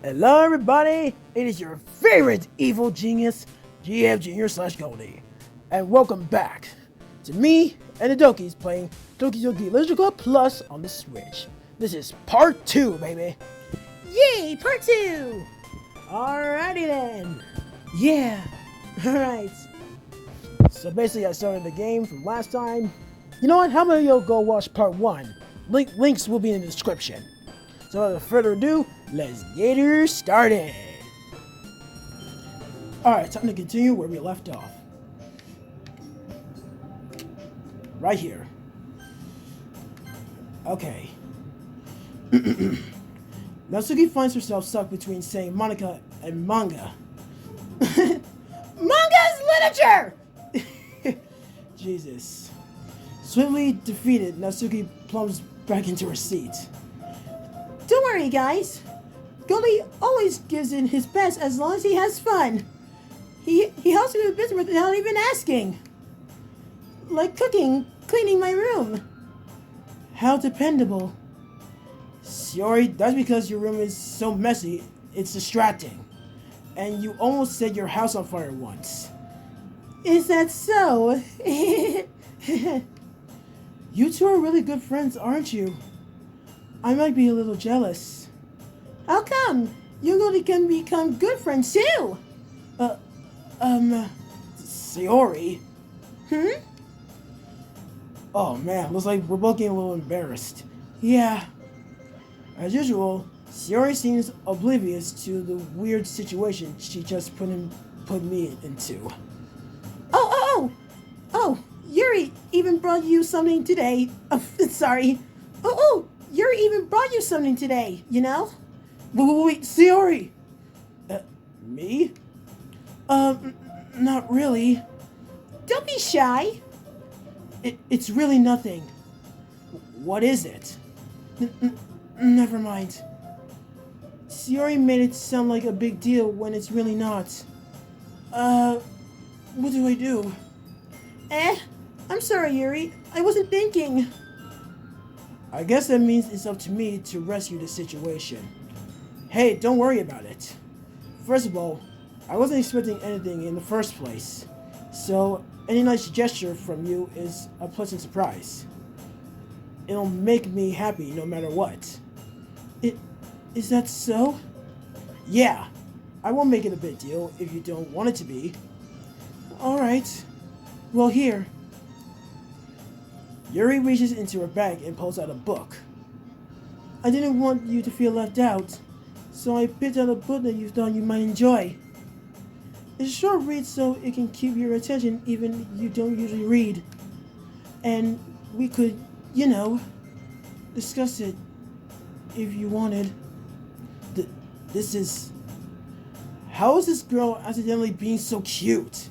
Hello everybody, it is your favorite evil genius, GF Junior / Goldie. And welcome back to me and the Dokis playing Dokis Literature Plus on the Switch. This is part 2, baby. Yay, part 2! Alrighty then. Yeah, alright. So basically I started the game from last time. You know what, how about you go watch part 1? Links will be in the description. So without further ado, let's get her started. Alright, time to continue where we left off. Right here. Okay. Natsuki finds herself stuck between saying Monica and manga. Manga is literature! Jesus. Swiftly defeated, Natsuki plunges back into her seat. Don't worry, guys. Goldie always gives in his best as long as he has fun. He helps me with business without even asking. Like cooking, cleaning my room. How dependable. Sorry, that's because your room is so messy, it's distracting. And you almost set your house on fire once. Is that so? You two are really good friends, aren't you? I might be a little jealous. How come? You and Goldie can become good friends too! Sayori? Oh man, looks like we're both getting a little embarrassed. Yeah. As usual, Sayori seems oblivious to the weird situation she just put me into. Oh, Yuri even brought you something today. Sorry. Yuri even brought you something today, you know? Wait, Sayori! Me? Not really. Don't be shy. It's really nothing. What is it? Never mind. Sayori made it sound like a big deal when it's really not. What do I do? I'm sorry, Yuri. I wasn't thinking. I guess that means it's up to me to rescue the situation. Hey, don't worry about it. First of all, I wasn't expecting anything in the first place, so any nice gesture from you is a pleasant surprise. It'll make me happy no matter what. Is that so? Yeah, I won't make it a big deal if you don't want it to be. Alright, well here. Yuri reaches into her bag and pulls out a book. I didn't want you to feel left out, so I picked out a book that you thought you might enjoy. It's a short read so it can keep your attention even if you don't usually read. And we could, discuss it if you wanted. This is... How is this girl accidentally being so cute?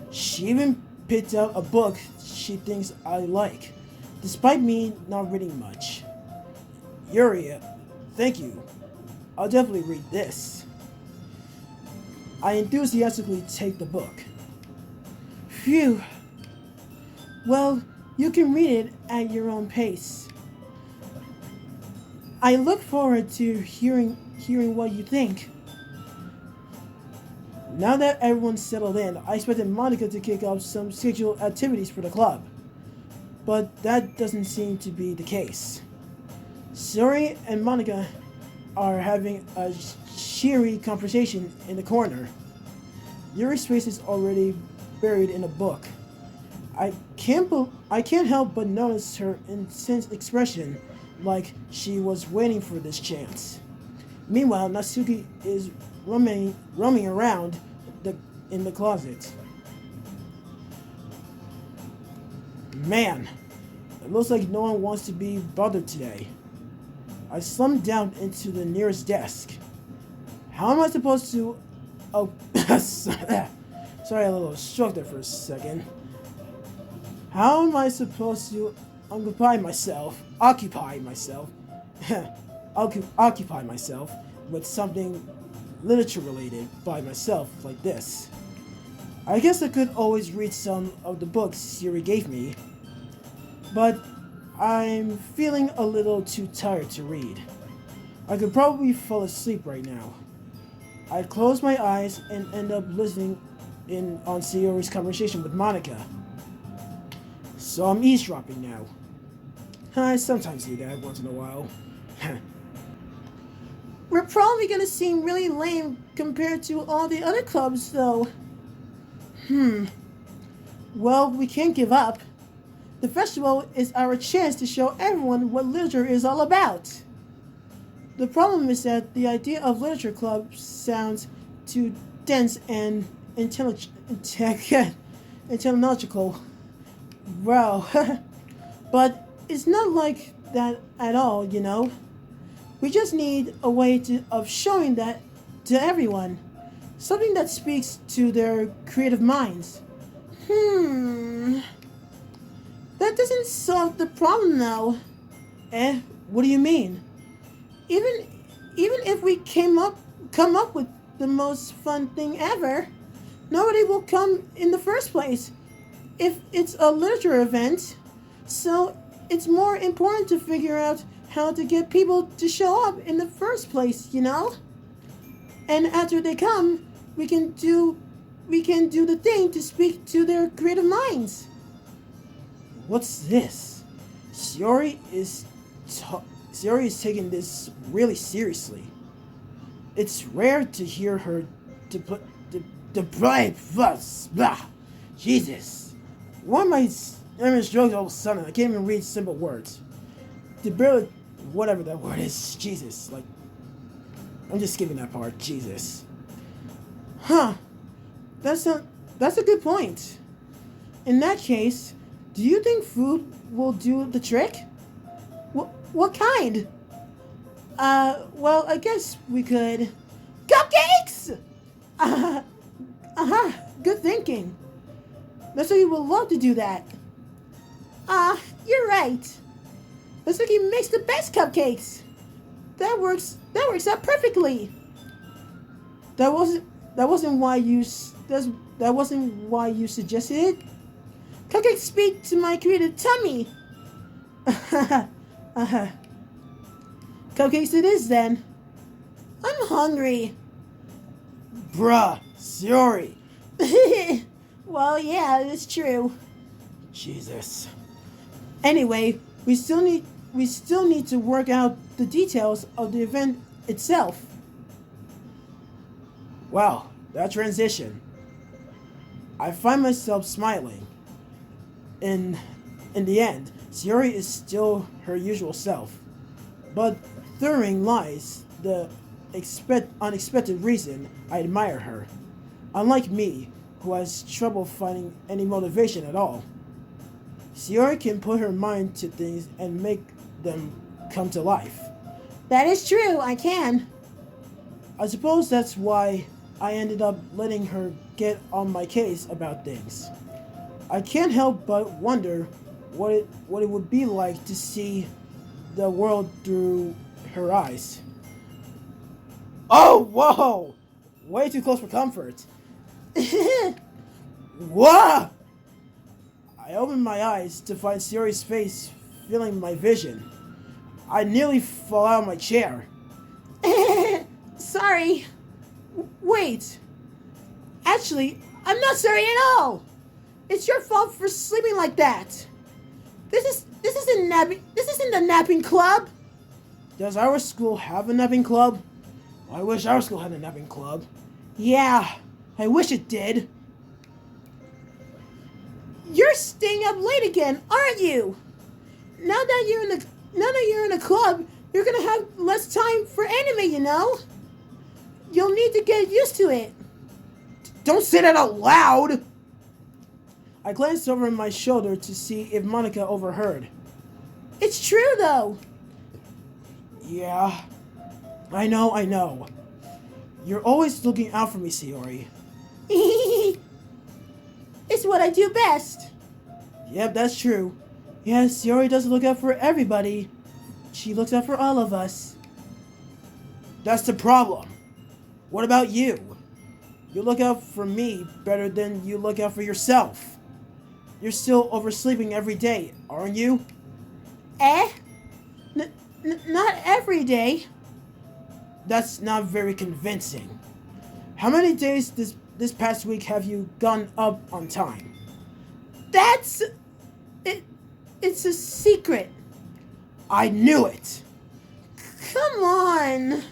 She even picked out a book she thinks I like, despite me not reading much. Yuri, thank you. I'll definitely read this. I enthusiastically take the book. Phew. Well, you can read it at your own pace. I look forward to hearing what you think. Now that everyone's settled in, I expected Monica to kick off some scheduled activities for the club. But that doesn't seem to be the case. Sayori and Monica are having a cheery conversation in the corner. Yuri's face is already buried in a book. I can't help but notice her intense expression, like she was waiting for this chance. Meanwhile, Natsuki is roaming around in the closet. Man, it looks like no one wants to be bothered today. I slumped down into the nearest desk. How am I supposed to... Oh, sorry, a little stroke there for a second. How am I supposed to occupy myself with something literature related by myself like this? I guess I could always read some of the books Siri gave me, but I'm feeling a little too tired to read. I could probably fall asleep right now. I close my eyes and end up listening in on Sayori's conversation with Monica. So I'm eavesdropping now. I sometimes do that once in a while. We're probably gonna seem really lame compared to all the other clubs, though. Well, we can't give up. The festival is our chance to show everyone what literature is all about. The problem is that the idea of literature club sounds too dense and intellectual. Well, but it's not like that at all, you know. We just need a way of showing that to everyone. Something that speaks to their creative minds. That doesn't solve the problem, though. What do you mean? Even if we come up with the most fun thing ever, nobody will come in the first place. If it's a literature event, so it's more important to figure out how to get people to show up in the first place, you know? And after they come, we can do the thing to speak to their creative minds. What's this? Sayori is taking this really seriously. It's rare to hear her Jesus. Why am I drugs all of a sudden? I can't even read simple words. Whatever that word is. Jesus. Like, I'm just skipping that part. Jesus. That's a good point. In that case, do you think food will do the trick? What kind? Well, I guess we could... Cupcakes! Good thinking. Natsuki would love to do that. You're right. Natsuki makes the best cupcakes. That works out perfectly. That wasn't why you suggested it. Cupcakes speak to my creative tummy. Cupcakes it is then. I'm hungry. Bruh, Sayori. Well, yeah, it's true. Jesus. Anyway, we still need to work out the details of the event itself. Wow, that transition. I find myself smiling. In the end, Sayori is still her usual self, but therein lies the unexpected reason I admire her. Unlike me, who has trouble finding any motivation at all, Sayori can put her mind to things and make them come to life. That is true, I can. I suppose that's why I ended up letting her get on my case about things. I can't help but wonder what it would be like to see the world through her eyes. Oh, whoa! Way too close for comfort. Whoa! I opened my eyes to find Sayori's face filling my vision. I nearly fell out of my chair. Sorry. Wait. Actually, I'm not sorry at all. It's your fault for sleeping like that. This isn't the napping club. Does our school have a napping club? I wish our school had a napping club. Yeah, I wish it did. You're staying up late again, aren't you? Now that you're in a club, you're gonna have less time for anime, you know? You'll need to get used to it. Don't say that out loud! I glanced over my shoulder to see if Monica overheard. It's true, though. Yeah, I know. You're always looking out for me, Sayori. It's what I do best. Yep, that's true. Yes, Sayori does look out for everybody. She looks out for all of us. That's the problem. What about you? You look out for me better than you look out for yourself. You're still oversleeping every day, aren't you? Eh? Not every day. That's not very convincing. How many days this past week have you gone up on time? That's... It's a secret. I knew it. Come on.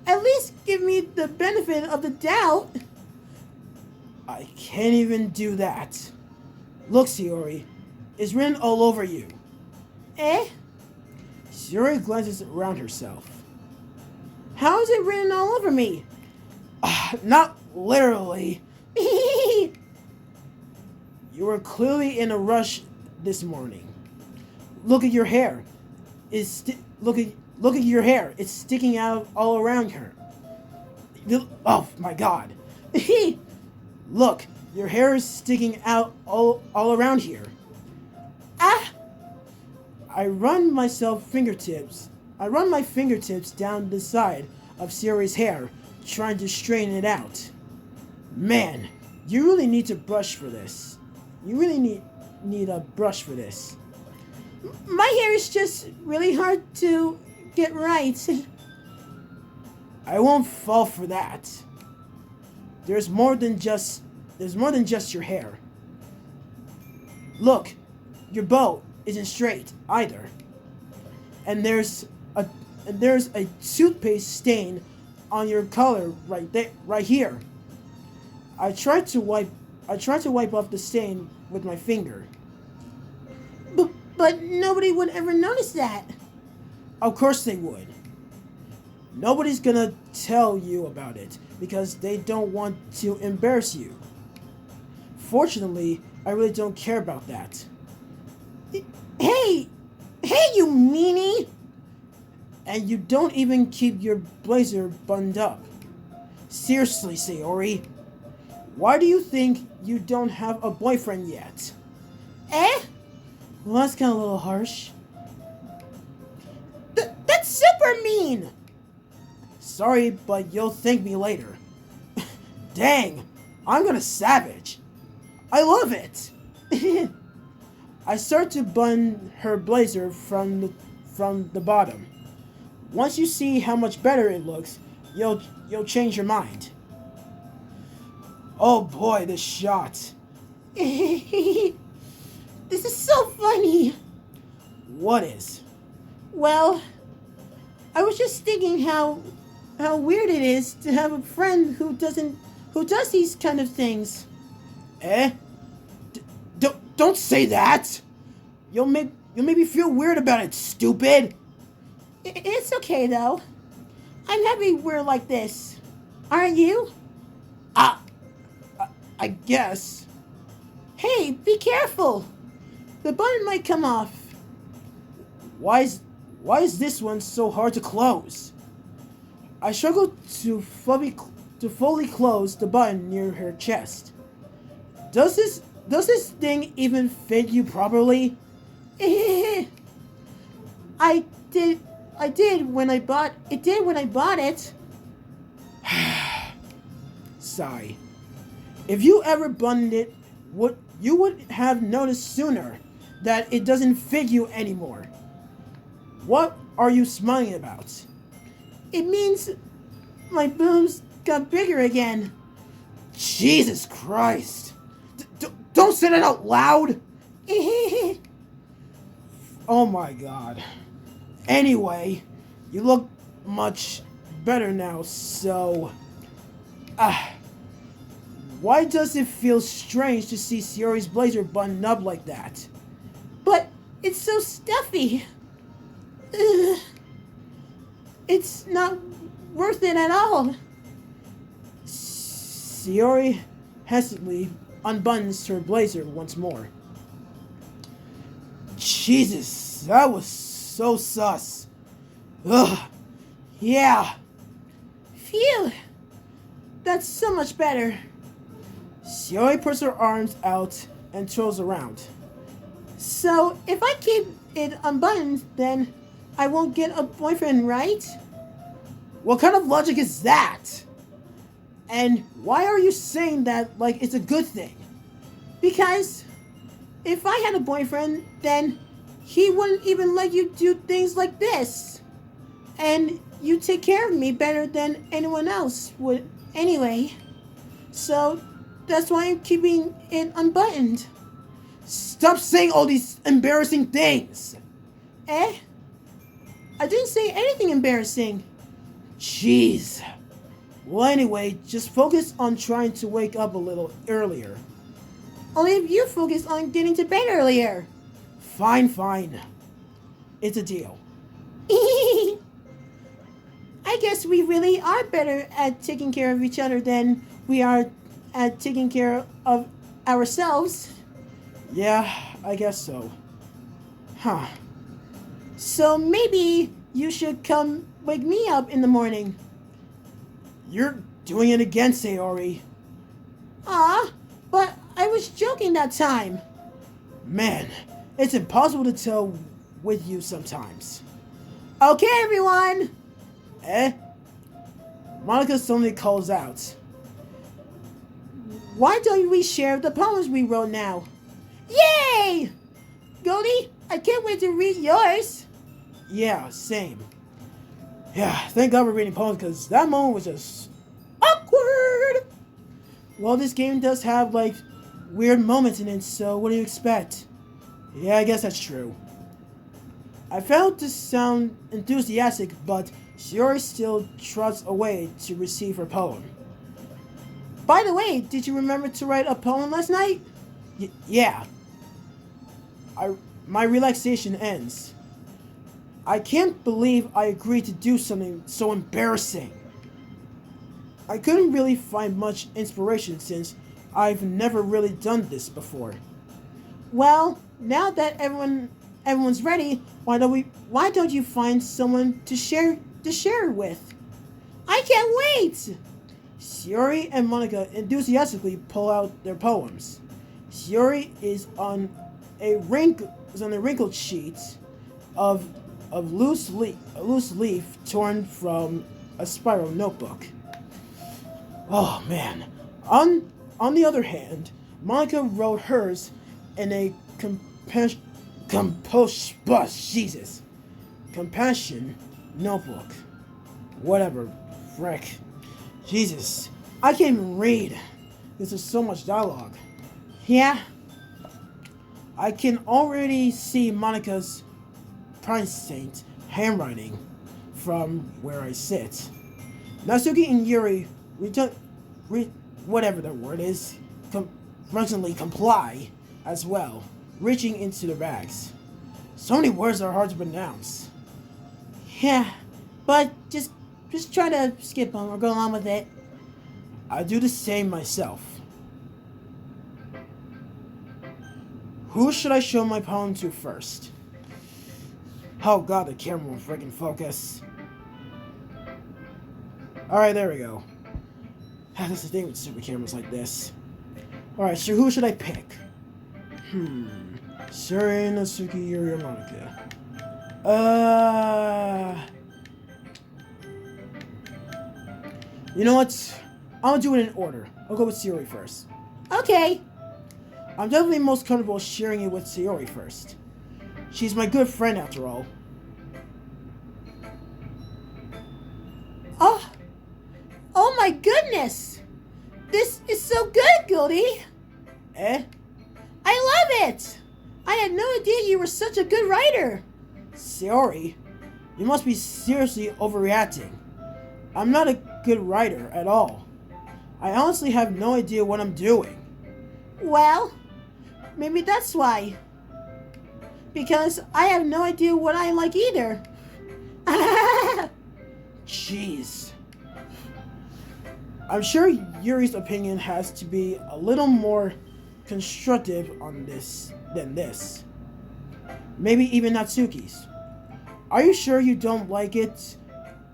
At least give me the benefit of the doubt. I can't even do that. Look, Sayori, it's written all over you. Eh? Sayori glances around herself. How is it written all over me? Not literally. You were clearly in a rush this morning. Look at your hair. Look at your hair. It's sticking out all around her. Oh my god. Look, your hair is sticking out all around here. Ah! I run my fingertips down the side of Sayori's hair, trying to straighten it out. Man, you really need to brush for this. You really need a brush for this. My hair is just really hard to get right. I won't fall for that. There's more than just your hair. Look, your bow isn't straight either. And there's a toothpaste stain on your collar right here. I tried to wipe off the stain with my finger. But nobody would ever notice that. Of course they would. Nobody's gonna tell you about it because they don't want to embarrass you. Fortunately, I really don't care about that. Hey, you meanie! And you don't even keep your blazer buttoned up. Seriously, Sayori. Why do you think you don't have a boyfriend yet? Eh? Well, that's kind of a little harsh. That's super mean! Sorry, but you'll thank me later. Dang, I'm gonna savage. I love it! I start to button her blazer from the bottom. Once you see how much better it looks, you'll change your mind. Oh boy, this shot. This is so funny. What is? Well, I was just thinking how weird it is to have a friend who does these kind of things. Eh? Don't say that. You'll make me feel weird about it, stupid. It's okay though. I'm happy we're like this. Aren't you? I guess. Hey, be careful. The button might come off. Why is this one so hard to close? I struggle to fully close the button near her chest. Does this thing even fit you properly? I did when I bought it. Sigh. If you ever buttoned it, you would have noticed sooner that it doesn't fit you anymore. What are you smiling about? It means my boobs got bigger again. Jesus Christ. Don't say that out loud. Oh my god. Anyway, you look much better now, so... why does it feel strange to see Sayori's blazer buttoned up like that? But it's so stuffy. It's not worth it at all. Sayori hesitantly unbuttons her blazer once more. Jesus, that was so sus. Ugh. Yeah. Phew. That's so much better. Sayori puts her arms out and twirls around. So, if I keep it unbuttoned, then I won't get a boyfriend, right? What kind of logic is that? And why are you saying that like it's a good thing? Because if I had a boyfriend, then he wouldn't even let you do things like this. And you take care of me better than anyone else would anyway. So that's why I'm keeping it unbuttoned. Stop saying all these embarrassing things! Eh? I didn't say anything embarrassing. Jeez. Well, anyway, just focus on trying to wake up a little earlier. Only if you focus on getting to bed earlier. Fine, fine. It's a deal. I guess we really are better at taking care of each other than we are at taking care of ourselves. Yeah, I guess so. Huh. So maybe you should come wake me up in the morning. You're doing it again, Sayori. But I was joking that time. Man, it's impossible to tell with you sometimes. Okay, everyone. Eh? Monica suddenly calls out. Why don't we share the poems we wrote now? Yay! Goldie, I can't wait to read yours. Yeah, same. Yeah, thank God we're reading poems because that moment was just awkward. Well, this game does have like weird moments in it, so what do you expect? Yeah, I guess that's true. I failed to sound enthusiastic, but Sayori still trots away to receive her poem. By the way, did you remember to write a poem last night? Yeah. My relaxation ends. I can't believe I agreed to do something so embarrassing. I couldn't really find much inspiration since I've never really done this before. Well, now that everyone's ready, why don't you find someone to share with? I can't wait! Sayori and Monica enthusiastically pull out their poems. Sayori is on a wrinkled sheet of loose leaf torn from a spiral notebook. Oh man. On the other hand, Monica wrote hers in a compassion notebook. Whatever, frick. Jesus, I can't even read. This is so much dialogue. Yeah. I can already see Monica's Saint handwriting from where I sit. Natsuki and Yuri whatever the word is, reluctantly comply as well, reaching into the bags. So many words are hard to pronounce. Yeah, but just try to skip them or go along with it. I do the same myself. Who should I show my poem to first? Oh god, the camera won't freaking focus. Alright, there we go. That's the thing with super cameras like this. Alright, so who should I pick? Suri, Natsuki, Yuri, or Monica? You know what? I'll do it in order. I'll go with Sayori first. Okay. I'm definitely most comfortable sharing it with Sayori first. She's my good friend after all. Oh my goodness! This is so good, Goldie! Eh? I love it! I had no idea you were such a good writer! Sayori, you must be seriously overreacting. I'm not a good writer at all. I honestly have no idea what I'm doing. Well, maybe that's why. Because I have no idea what I like either. Jeez. I'm sure Yuri's opinion has to be a little more constructive on this than this. Maybe even Natsuki's. Are you sure you don't like it?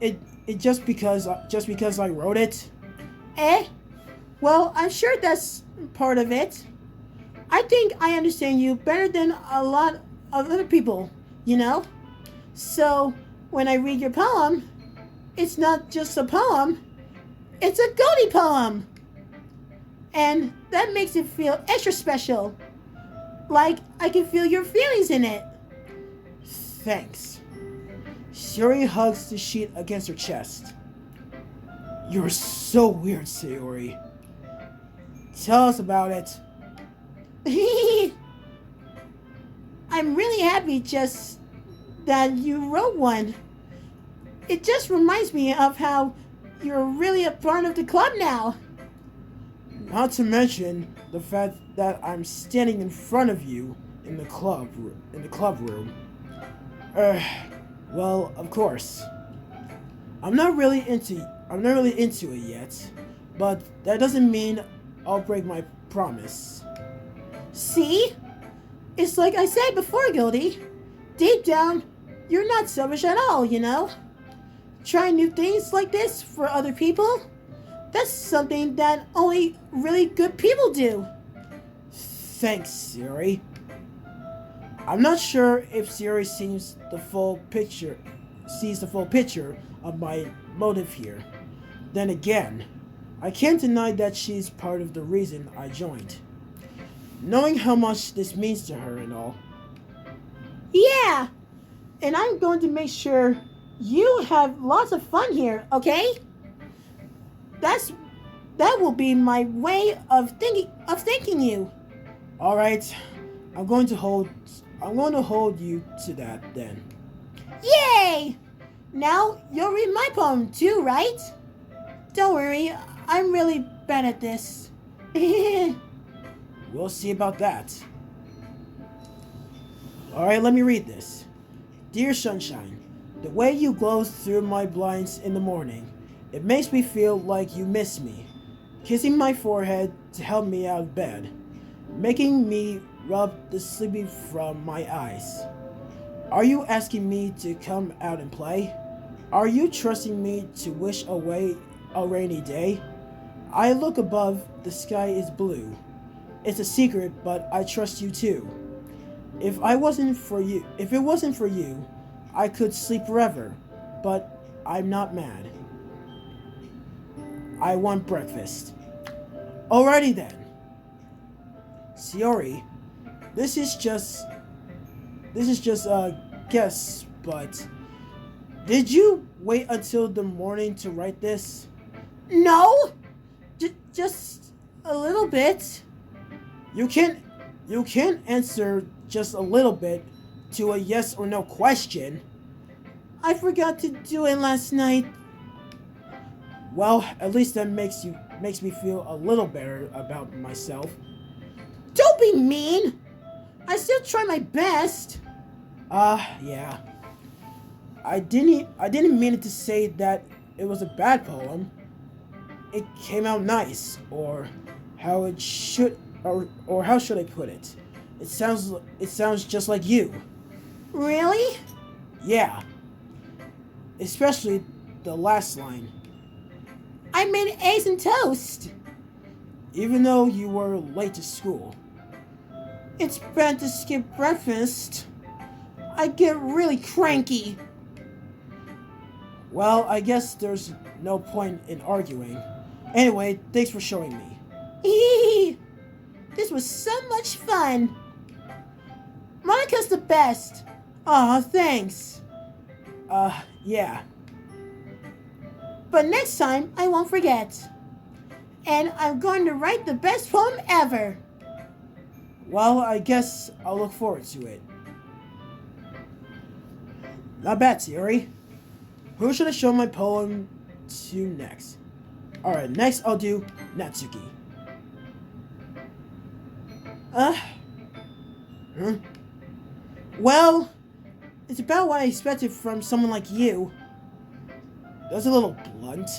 It just because I wrote it? Eh? Well, I'm sure that's part of it. I think I understand you better than a lot of other people, you know? So, when I read your poem, it's not just a poem, it's a Goldie poem! And that makes it feel extra special. Like I can feel your feelings in it. thanks. Sayori hugs the sheet against her chest. You're so weird, Sayori. Tell us about it. I'm really happy just that you wrote one. It just reminds me of how you're really a part of the club now. Not to mention the fact that I'm standing in front of you in the club room. Well, of course. I'm not really into it yet, but that doesn't mean I'll break my promise. See? It's like I said before, Goldie. Deep down, you're not selfish at all, you know? Trying new things like this for other people, that's something that only really good people do. Thanks, Sayori. I'm not sure if Sayori sees the full picture of my motive here. Then again, I can't deny that she's part of the reason I joined. Knowing how much this means to her and all. Yeah, and I'm going to make sure you have lots of fun here, okay? That will be my way of thanking you. All right, I'm going to hold you to that then. Yay! Now you'll read my poem too, right? Don't worry, I'm really bad at this. We'll see about that. Alright, let me read this. Dear Sunshine, the way you glow through my blinds in the morning, it makes me feel like you miss me. Kissing my forehead to help me out of bed. Making me rub the sleepy from my eyes. Are you asking me to come out and play? Are you trusting me to wish away a rainy day? I look above, the sky is blue. It's a secret, but I trust you too. If it wasn't for you, I could sleep forever, but I'm not mad. I want breakfast. Alrighty then. Sayori, this is just a guess, but did you wait until the morning to write this? No, just a little bit. You can't answer just a little bit to a yes or no question. I forgot to do it last night. Well, at least that makes me feel a little better about myself. Don't be mean. I still try my best. Yeah. I didn't mean it to say that it was a bad poem. It came out nice, or how it should, or how should I put it? It sounds just like you. Really? Yeah. Especially the last line. I made eggs and toast. Even though you were late to school. It's bad to skip breakfast. I get really cranky. Well, I guess there's no point in arguing. Anyway, thanks for showing me. This was so much fun. Monica's the best. Aw, thanks. Yeah. But next time, I won't forget. And I'm going to write the best poem ever. Well, I guess I'll look forward to it. Not bad, Sayori. Who should I show my poem to next? Alright, next I'll do Natsuki. Well, it's about what I expected from someone like you. That's a little blunt.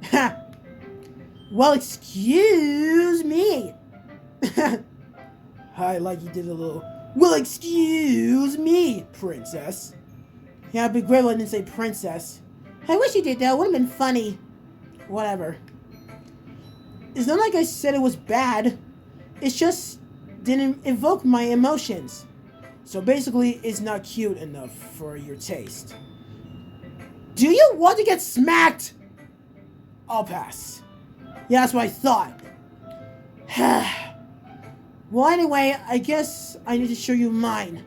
Ha! Well, excuse me. I like you did a little, well, excuse me, princess. Yeah, it'd be great if I didn't say princess. I wish you did that. It would have been funny. Whatever. It's not like I said it was bad. It just didn't evoke my emotions. So basically, it's not cute enough for your taste. Do you want to get smacked? I'll pass. Yeah, that's what I thought. Well, anyway, I guess I need to show you mine.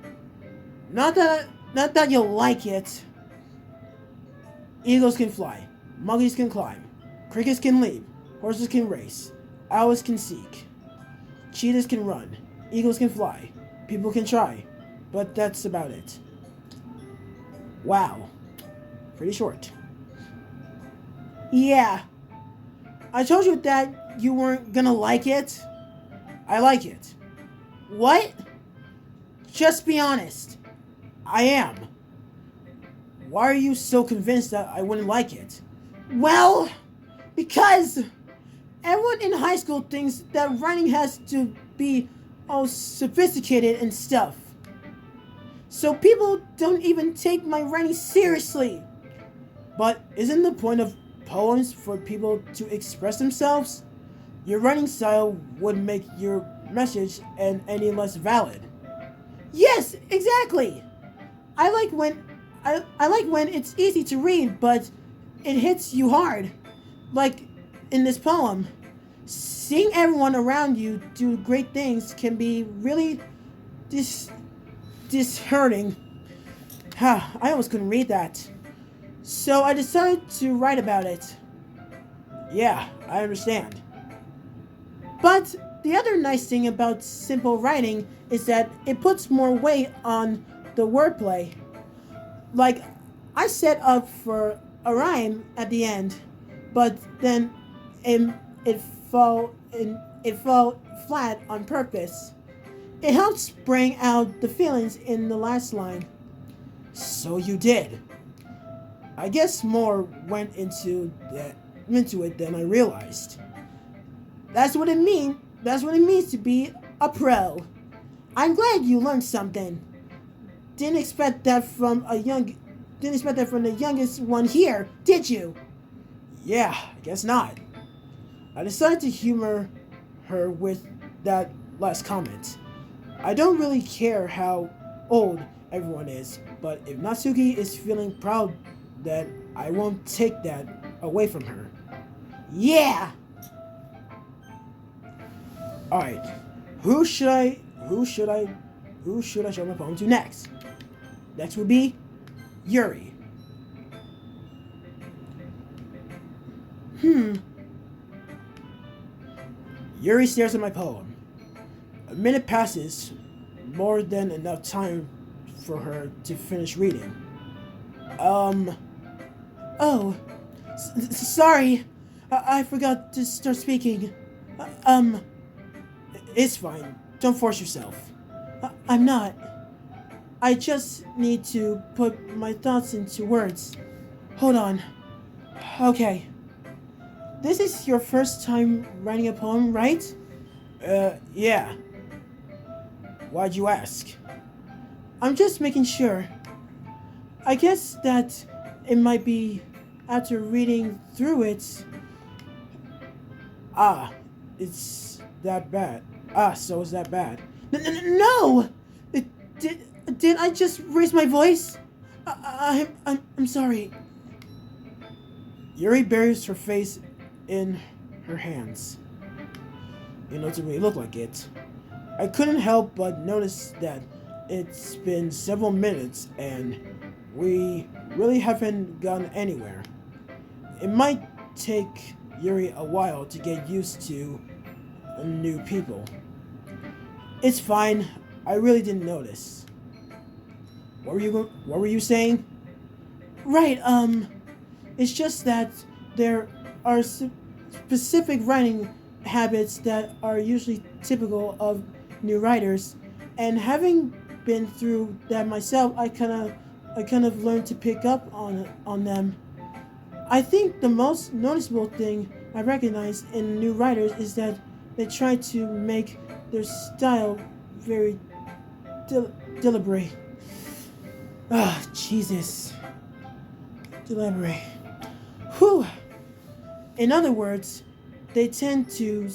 Not that Not that you'll like it. Eagles can fly. Monkeys can climb. Crickets can leap. Horses can race. Owls can seek. Cheetahs can run. Eagles can fly. People can try. But that's about it. Wow. Pretty short. Yeah. I told you that you weren't gonna like it. I like it. What? Just be honest. I am. Why are you so convinced that I wouldn't like it? Well, because everyone in high school thinks that writing has to be all sophisticated and stuff. So people don't even take my writing seriously. But isn't the point of poems for people to express themselves? Your writing style would make your message any less valid. Yes, exactly. I like when it's easy to read, but it hits you hard. Like in this poem, seeing everyone around you do great things can be really disheartening. I almost couldn't read that. So I decided to write about it. Yeah, I understand. But the other nice thing about simple writing is that it puts more weight on the wordplay. Like, I set up for a rhyme at the end, but then it fell flat on purpose. It helps bring out the feelings in the last line. So you did. I guess more went into it than I realized. That's what it means to be a pro. I'm glad you learned something. Didn't expect that from the youngest one here, did you? Yeah, I guess not. I decided to humor her with that last comment. I don't really care how old everyone is, but if Natsuki is feeling proud, then I won't take that away from her. Yeah! Alright, who should I show my poem to next? Next would be Yuri. Yuri stares at my poem. A minute passes, more than enough time for her to finish reading. Oh, sorry. I forgot to start speaking. It's fine. Don't force yourself. I'm not. I just need to put my thoughts into words. Hold on. Okay. This is your first time writing a poem, right? Yeah. Why'd you ask? I'm just making sure. I guess that it might be after reading through it. It's that bad. So it's that bad. No! Did I just raise my voice? I'm sorry. Yuri buries her face in her hands. It doesn't really look like it. I couldn't help but notice that it's been several minutes and we really haven't gone anywhere. It might take Yuri a while to get used to new people. It's fine. I really didn't notice. What were you saying? Right, it's just that there are specific writing habits that are usually typical of new writers, and having been through that myself, I kind of learned to pick up on them. I think the most noticeable thing I recognize in new writers is that they try to make their style very deliberate. Jesus. Deliberate. Whew. In other words, they tend to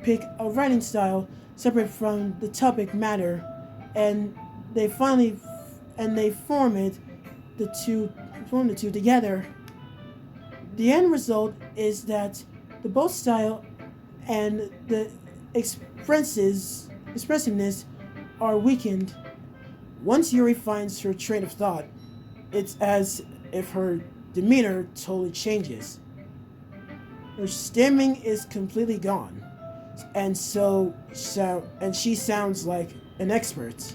pick a writing style separate from the topic matter, and they form the two together. The end result is that the both style and the expressiveness are weakened. Once Yuri finds her train of thought, it's as if her demeanor totally changes. Her stemming is completely gone, and and she sounds like an expert.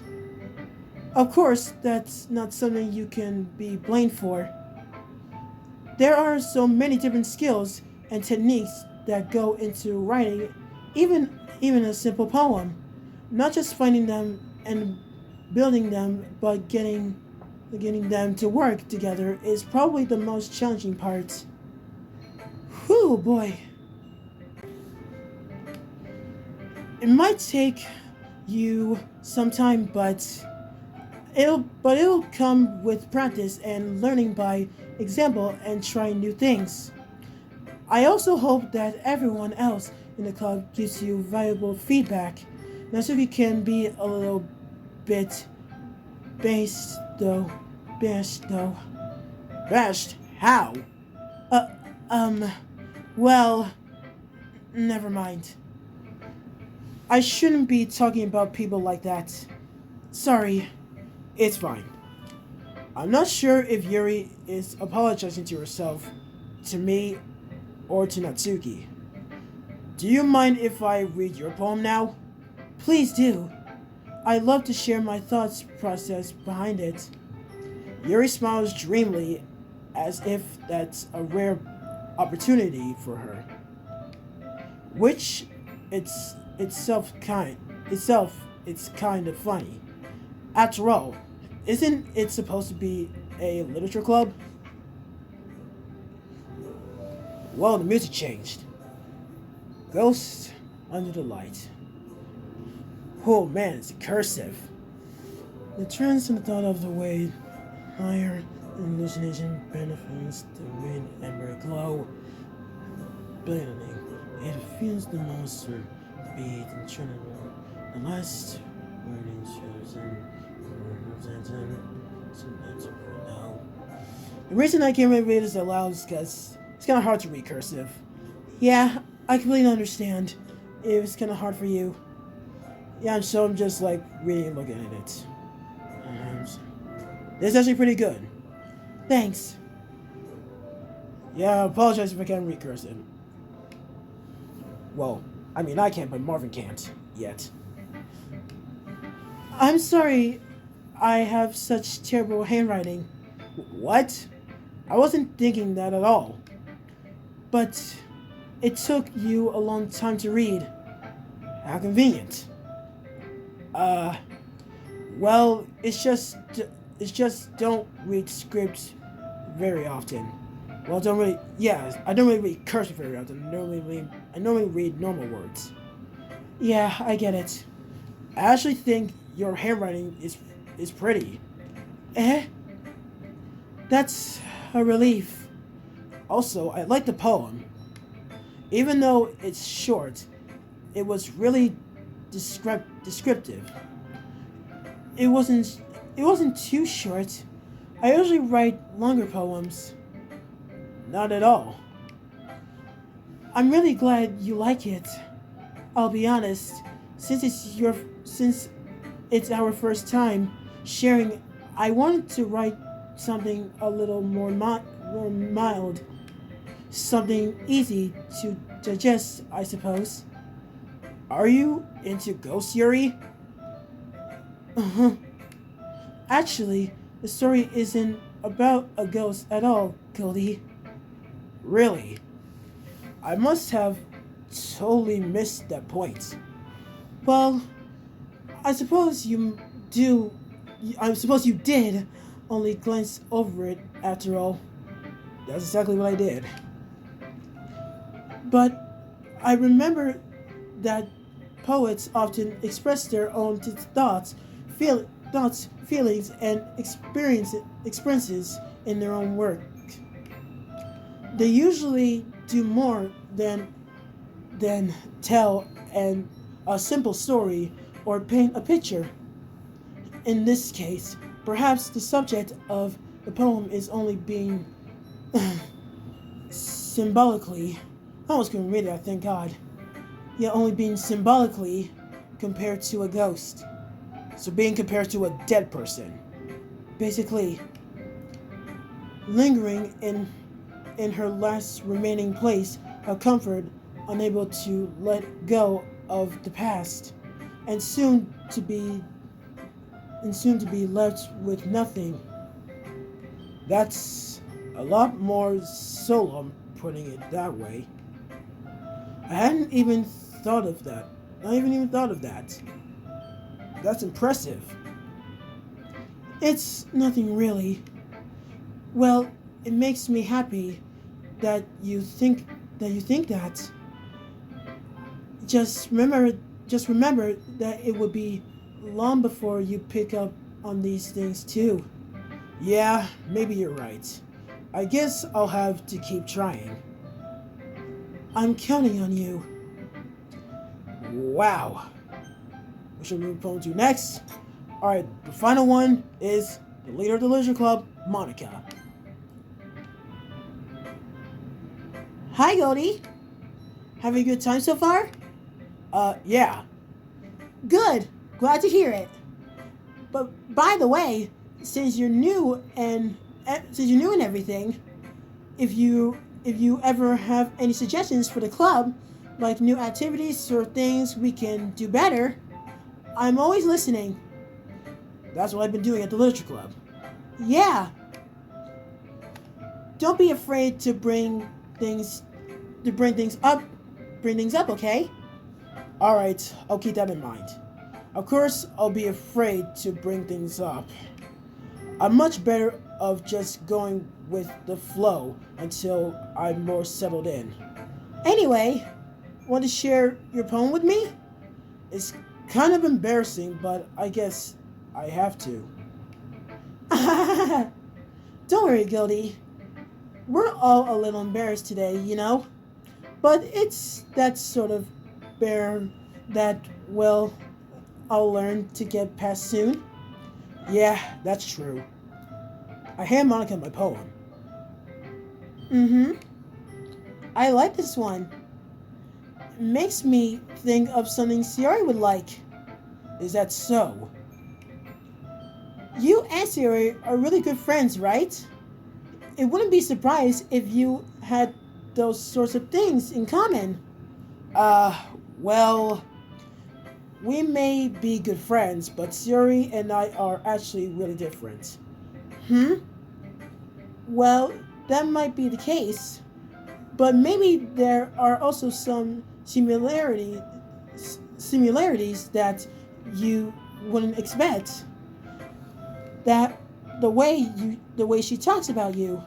Of course, that's not something you can be blamed for. There are so many different skills and techniques that go into writing even a simple poem. Not just finding them and building them, but getting them to work together is probably the most challenging part. Whew, boy. It might take you some time, but it'll come with practice and learning by example and trying new things. I also hope that everyone else in the club gives you valuable feedback. Not so you can be a little bit based though. Bashed though. Bashed? How? Uh, um, well, never mind. I shouldn't be talking about people like that. Sorry. It's fine. I'm not sure if Yuri is apologizing to herself, to me, or to Natsuki. Do you mind if I read your poem now? Please do. I'd love to share my thoughts process behind it. Yuri smiles dreamily, as if that's a rare opportunity for her. Which it's kind of funny. After all, isn't it supposed to be a literature club? Well, the music changed. Ghost under the light. Oh man, it's cursive. The trance and the thought of the way higher hallucination benefits the red amber glow. Blinding, it feels the monster beat and churning. The last word chosen. No. The reason I can't read this aloud is because it's kind of hard to read cursive. Yeah, I completely understand. It was kind of hard for you. Yeah, so I'm just like reading and looking at it. It's actually pretty good. Thanks. Yeah, I apologize if I can't read cursive. Well, I mean I can't, but Marvin can't yet. I'm sorry I have such terrible handwriting. What? I wasn't thinking that at all. But it took you a long time to read. How convenient. Well, it's just don't read scripts very often. Well, I don't really read cursive very often. I normally read normal words. Yeah, I get it. I actually think your handwriting is pretty. Eh? That's a relief. Also, I like the poem. Even though it's short, it was really descriptive. It wasn't too short. I usually write longer poems. Not at all. I'm really glad you like it. I'll be honest, since it's our first time sharing, I wanted to write something a little more mild, something easy to digest, I suppose. Are you into ghosts, Yuri? Uh-huh. Actually, the story isn't about a ghost at all, Goldie. Really? I must have totally missed that point. Well, I suppose you did only glance over it after all. That's exactly what I did. But I remember that poets often express their own thoughts, feelings, and experiences in their own work. They usually do more than tell a simple story or paint a picture. In this case, perhaps the subject of the poem is only being symbolically. I almost couldn't read it, thank God. Yeah, only being symbolically compared to a ghost. So being compared to a dead person. Basically, lingering in her last remaining place of comfort, unable to let go of the past, and soon to be left with nothing. That's a lot more solemn, putting it that way. I hadn't even thought of that. I haven't even thought of that. That's impressive. It's nothing really. Well, it makes me happy that you think that. Just remember that it would be long before you pick up on these things too. Yeah, maybe you're right. I guess I'll have to keep trying. I'm counting on you. Wow. What should we move on to next? Alright, the final one is the leader of the Leisure Club, Monica. Hi, Goldie. Having a good time so far? Yeah. Good. Glad to hear it. But by the way, since you're new and everything, if you ever have any suggestions for the club, like new activities or things we can do better, I'm always listening. That's what I've been doing at the Literature Club. Yeah. Don't be afraid to bring things up, okay? Alright, I'll keep that in mind. Of course, I'll be afraid to bring things up. I'm much better of just going with the flow until I'm more settled in. Anyway, want to share your poem with me? It's kind of embarrassing, but I guess I have to. Don't worry, Goldie. We're all a little embarrassed today, you know? But it's that sort of bear that, well, I'll learn to get past soon. Yeah, that's true. I hand Monica my poem. Mm-hmm. I like this one. It makes me think of something Sayori would like. Is that so? You and Sayori are really good friends, right? It wouldn't be surprised if you had those sorts of things in common. Well, we may be good friends, but Sayori and I are actually really different. Well, that might be the case, but maybe there are also some similarities that you wouldn't expect. That the way she talks about you,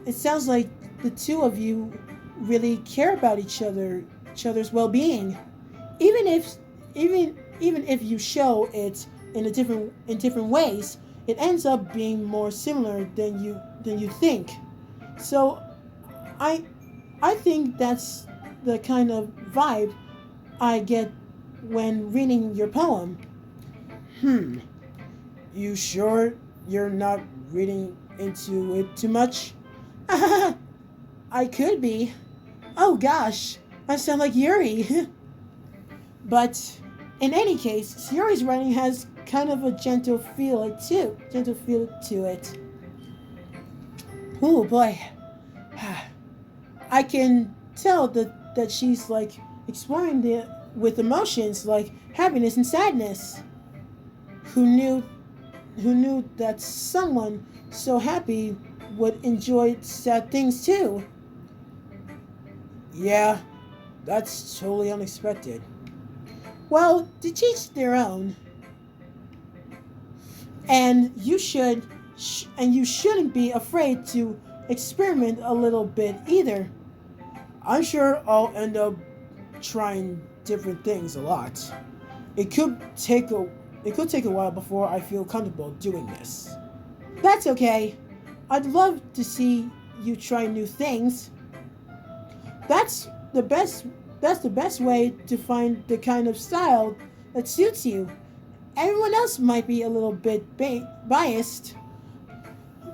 it sounds like the two of you really care about each other's well-being, even if you show it in different ways. It ends up being more similar than you think. So I think that's the kind of vibe I get when reading your poem. You sure you're not reading into it too much? I could be. Oh gosh, I sound like Yuri. But in any case, Sayori's writing has kind of a gentle feel to it. Oh boy. I can tell that she's like exploring with emotions like happiness and sadness. Who knew that someone so happy would enjoy sad things too? Yeah, that's totally unexpected. Well, to each their own. And you shouldn't be afraid to experiment a little bit either. I'm sure I'll end up trying different things a lot. It could take a while before I feel comfortable doing this. That's okay. I'd love to see you try new things. That's the best way to find the kind of style that suits you. Everyone else might be a little bit biased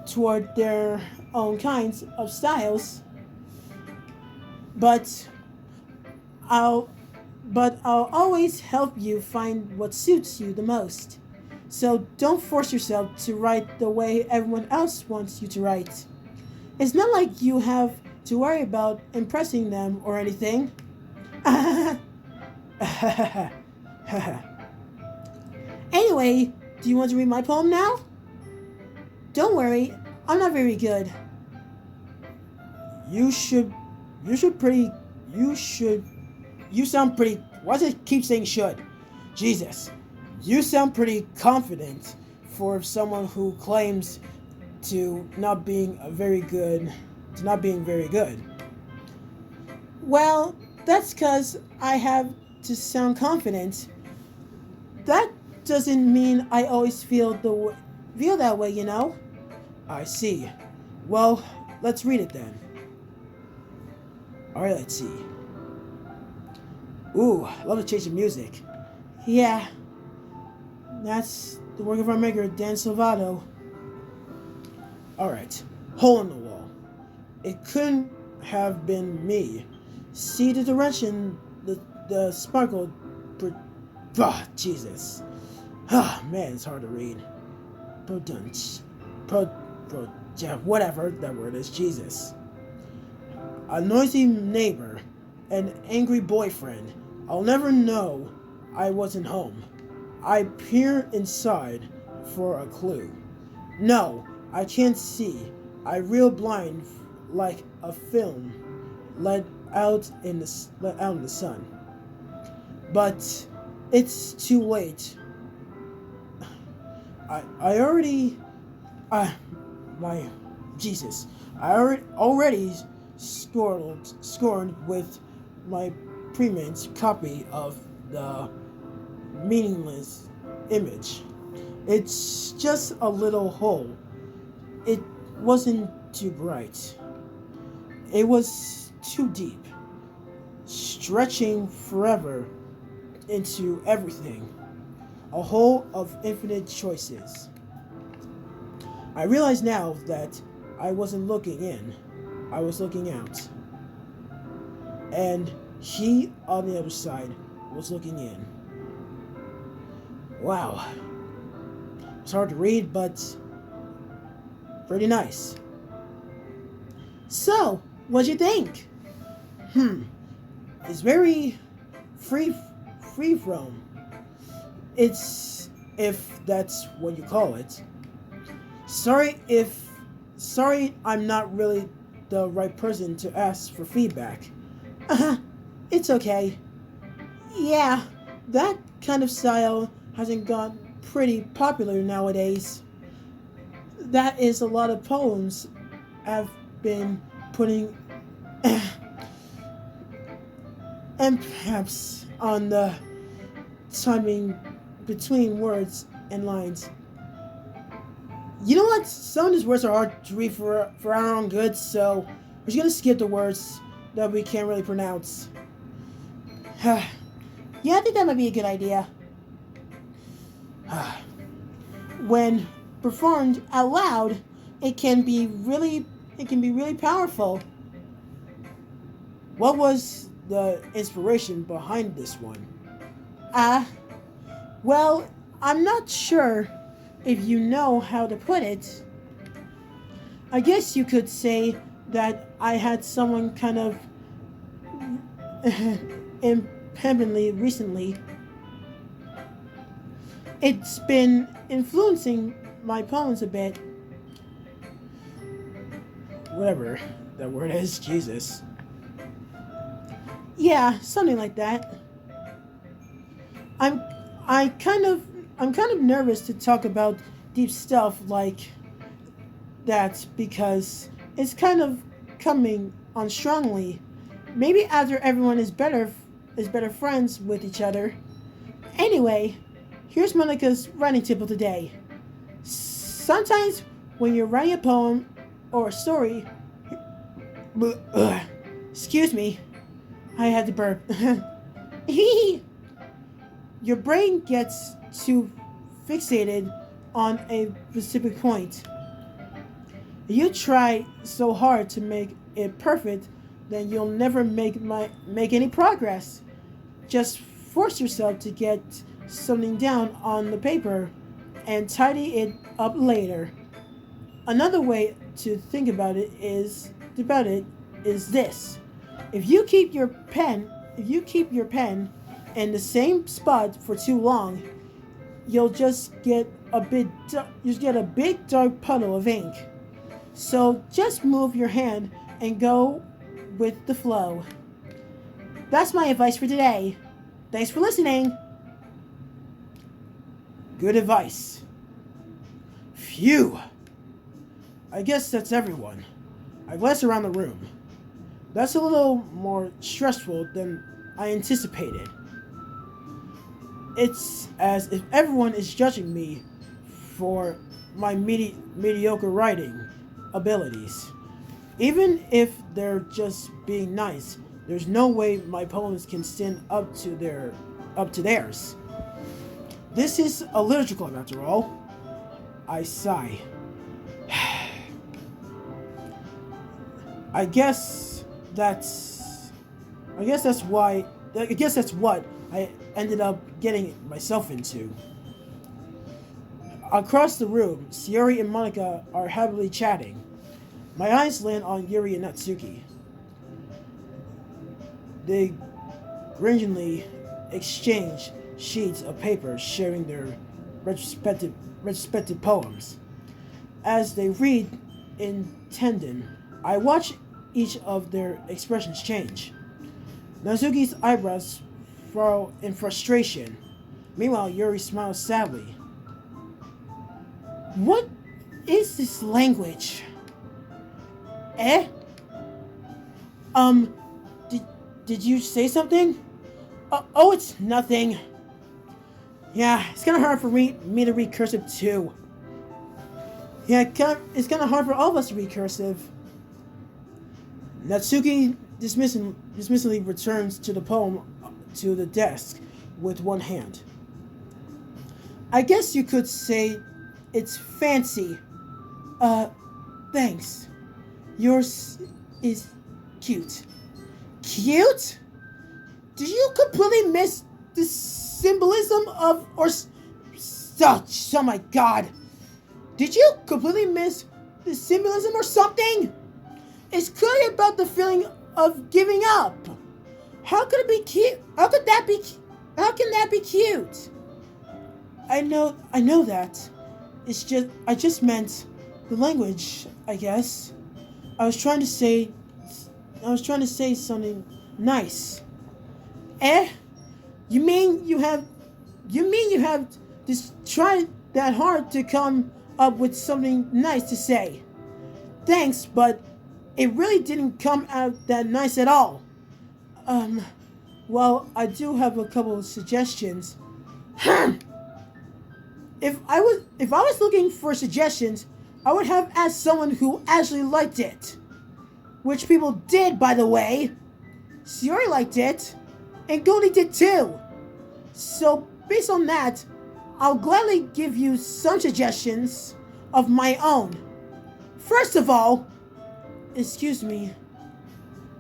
toward their own kinds of styles, but I'll always help you find what suits you the most. So don't force yourself to write the way everyone else wants you to write. It's not like you have to worry about impressing them or anything. Anyway, do you want to read my poem now? Don't worry, I'm not very good. You sound pretty, why does it keep saying should? Jesus, you sound pretty confident for someone who claims to not being very good. Well, that's because I have to sound confident. That doesn't mean I always feel that way, you know? I see. Well, let's read it then. Alright, let's see. Ooh, I love the change of music. Yeah. That's the work of our maker, Dan Salvato. Alright. Hole in the wall. It couldn't have been me. See the direction the sparkle... Jesus. Man, it's hard to read. Whatever that word is, Jesus. A noisy neighbor, an angry boyfriend. I'll never know I wasn't home. I peer inside for a clue. No, I can't see. I reel blind like a film let out in the sun. But it's too late. I already scorned with my pre-mint copy of the meaningless image. It's just a little hole. It wasn't too bright. It was too deep, stretching forever into everything. A hole of infinite choices. I realize now that I wasn't looking in, I was looking out. And he on the other side was looking in. Wow. It's hard to read, but pretty nice. So, what'd you think? It's very free from. It's, if that's what you call it. Sorry, I'm not really the right person to ask for feedback. It's okay. Yeah, that kind of style hasn't gotten pretty popular nowadays. That is a lot of poems I've been putting and perhaps on the timing between words and lines. You know what? Some of these words are hard to read for our own good, so we're just gonna skip the words that we can't really pronounce. Yeah, I think that might be a good idea. When performed out loud, it can be really powerful. What was the inspiration behind this one? Well, I'm not sure if you know how to put it. I guess you could say that I had someone kind of impendingly recently. It's been influencing my poems a bit. Whatever that word is, Jesus. Yeah, something like that. I'm kind of nervous to talk about deep stuff like that because it's kind of coming on strongly. Maybe after everyone is better friends with each other. Anyway, here's Monica's writing tip of the day. Sometimes when you're writing a poem or a story, excuse me, I had to burp. Your brain gets too fixated on a specific point. You try so hard to make it perfect, then you'll never make any progress. Just force yourself to get something down on the paper and tidy it up later. Another way to think about it is this. If you keep your pen in the same spot for too long, you'll just get a big dark puddle of ink. So just move your hand and go with the flow. That's my advice for today. Thanks for listening. Good advice. Phew. I guess that's everyone. I glance around the room. That's a little more stressful than I anticipated. It's as if everyone is judging me for my mediocre writing abilities. Even if they're just being nice, there's no way my poems can stand up to theirs. This is a literature club after all. I sigh. I guess that's what I ended up getting myself into. Across the room, Sayori and Monica are happily chatting. My eyes land on Yuri and Natsuki. They grudgingly exchange sheets of paper sharing their respective poems. As they read in tandem, I watch each of their expressions change. Natsuki's eyebrows furrow in frustration. Meanwhile, Yuri smiles sadly. What is this language? Eh? Did you say something? Oh, it's nothing. Yeah, it's kind of hard for me to read cursive too. Yeah, it's kind of hard for all of us to read cursive. Natsuki dismissively returns to the poem to the desk with one hand. I guess you could say it's fancy. Thanks. Yours is cute. Cute? Did you completely miss the symbolism of, oh my god. Did you completely miss the symbolism or something? It's clearly about the feeling of giving up. How could it be cute? How can that be cute? I know that. I just meant the language, I guess. I was trying to say something nice. Eh? You mean you have just tried that hard to come up with something nice to say. Thanks, but it really didn't come out that nice at all. Well, I do have a couple of suggestions. If I was looking for suggestions, I would have asked someone who actually liked it. Which people did, by the way. Sayori liked it, and Goldie did too. So, based on that, I'll gladly give you some suggestions of my own. First of all, excuse me,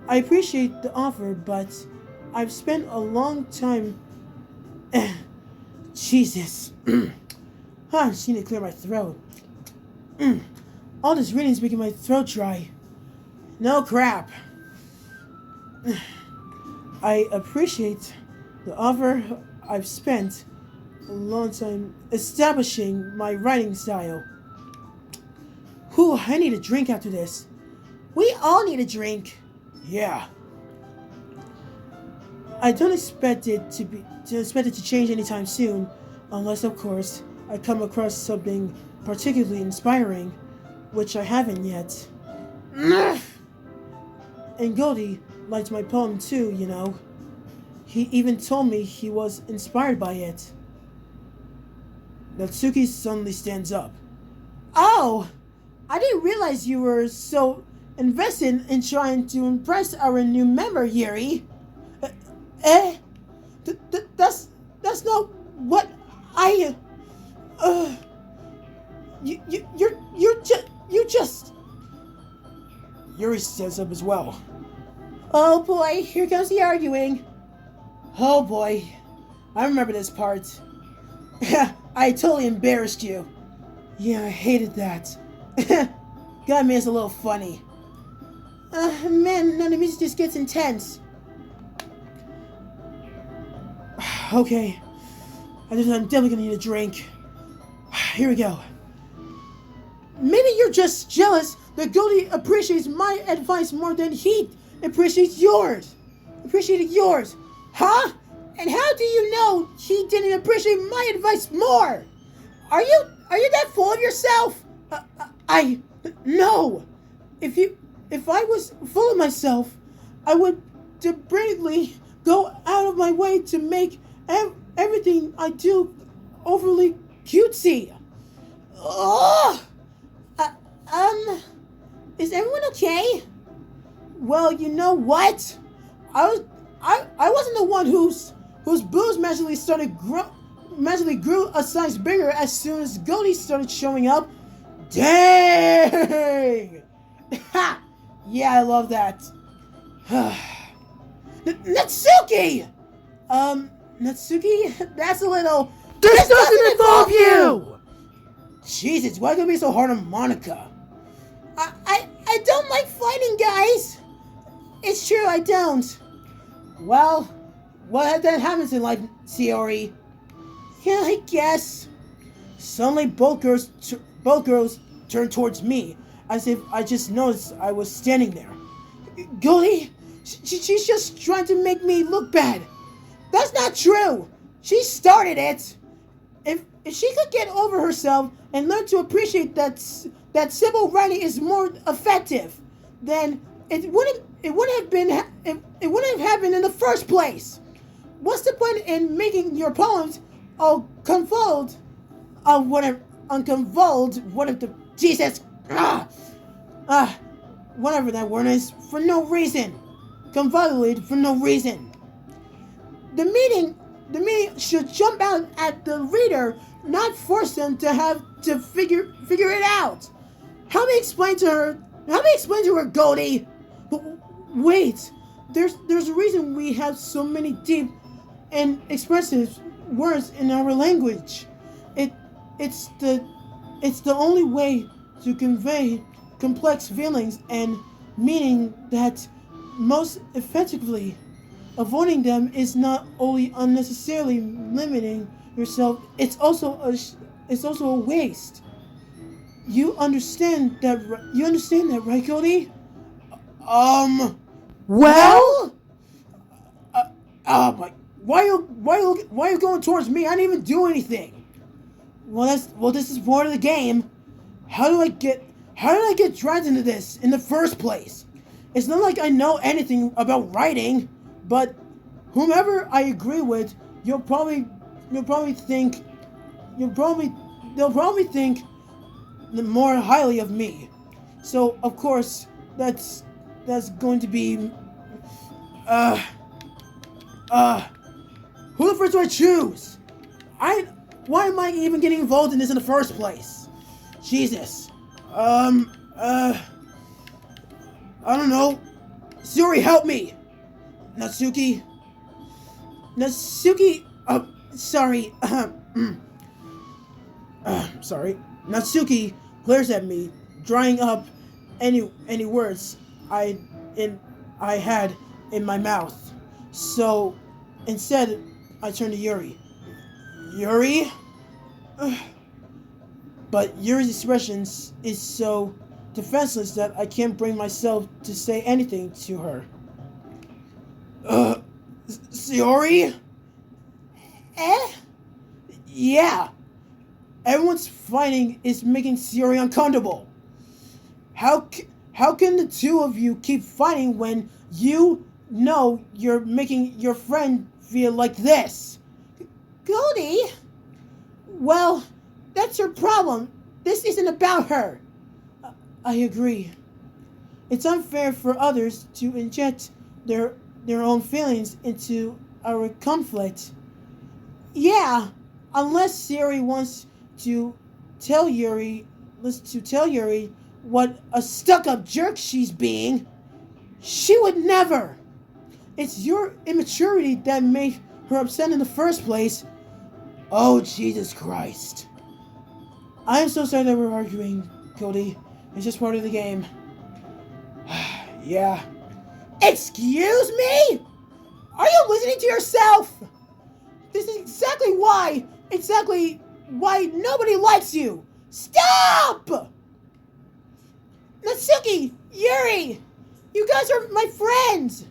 I appreciate the offer, but I've spent a long time... Jesus. I just need to clear my throat. All this reading is making my throat dry. No crap. I appreciate the offer. I've spent a long time establishing my writing style. Whew, I need a drink after this. We all need a drink. Yeah. I don't expect it to change anytime soon, unless, of course, I come across something particularly inspiring, which I haven't yet. And Goldie liked my poem too, you know. He even told me he was inspired by it. Natsuki suddenly stands up. Oh! I didn't realize you were so invested in trying to impress our new member, Yuri. That's not what I... You just... Yuri stands up as well. Oh boy, here comes the arguing. Oh boy, I remember this part. I totally embarrassed you. Yeah, I hated that. Got me, it's a little funny. Man, now the music just gets intense. Okay. I'm definitely gonna need a drink. Here we go. Maybe you're just jealous that Goldie appreciates my advice more than he appreciates yours. Appreciated yours. Huh? And how do you know he didn't appreciate my advice more? Are you that full of yourself? No. If I was full of myself, I would deliberately go out of my way to make everything I do overly cutesy. Ugh! Is everyone okay? Well, you know what? I wasn't the one whose boobs magically grew a size bigger as soon as Goldie started showing up. Dang! Ha! Yeah, I love that. Natsuki! Natsuki? That's a little... This doesn't involve you! Jesus, why gotta be so hard on Monica? I don't like fighting, guys. It's true, I don't. Well, what then happens in life, Sayori? Yeah, I guess. Suddenly, both girls turned towards me, as if I just noticed I was standing there. Goldie, she's just trying to make me look bad. That's not true. She started it. If she could get over herself and learn to appreciate that simple writing is more effective, then it wouldn't have happened in the first place. What's the point in making your poems all convolved? Whatever that word is, for no reason. Convoluted for no reason. The meaning should jump out at the reader, not force them to have to figure it out. Help me explain to her, Goldie. Wait, there's a reason we have so many deep and expressive words in our language. It's the only way to convey complex feelings and meaning that most effectively. Avoiding them is not only unnecessarily limiting yourself, it's also a waste. You understand that, right, Goldie? Well? Why are you going towards me? I didn't even do anything. Well, this is part of the game. How did I get dragged into this in the first place? It's not like I know anything about writing, but whomever I agree with, they'll probably think more highly of me. So of course that's going to be who the first do I choose? Why am I even getting involved in this in the first place? Jesus. I don't know. Suri, help me. Natsuki, sorry. Sorry. Natsuki glares at me, drying up any words I had in my mouth. So instead, I turn to Yuri. Yuri? But Yuri's expression is so defenseless that I can't bring myself to say anything to her. Sayori? Yeah. Everyone's fighting is making Sayori uncomfortable. How can the two of you keep fighting when you know you're making your friend feel like this? Goldie? Well, that's her problem. This isn't about her. I agree. It's unfair for others to inject their own feelings into our conflict. Yeah, unless Sayori wants to tell Yuri what a stuck-up jerk she's being, she would never. It's your immaturity that made her upset in the first place. Oh, Jesus Christ. I am so sorry that we're arguing, Goldie. It's just part of the game. Yeah. Excuse me? Are you listening to yourself? This is exactly why nobody likes you. Stop! Natsuki, Yuri, you guys are my friends.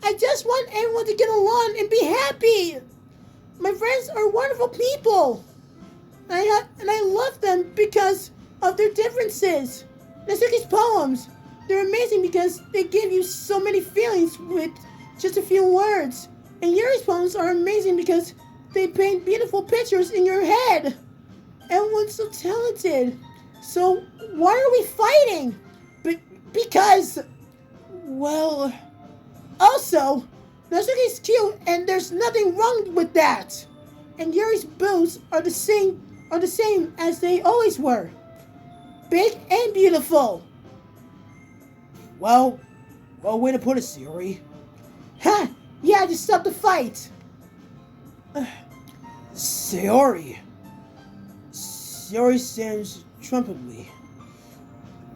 I just want everyone to get along and be happy. My friends are wonderful people. And I love them because of their differences. Natsuki's poems, they're amazing because they give you so many feelings with just a few words. And Yuri's poems are amazing because they paint beautiful pictures in your head. Everyone's so talented. So why are we fighting? Because, well, also, Natsuki's cute and there's nothing wrong with that. And Yuri's boobs are the same as they always were. Big and beautiful. Well, way to put it, Yuri. Ha! Yeah, just stop the fight. Sayori. Sayori stands trumpetly.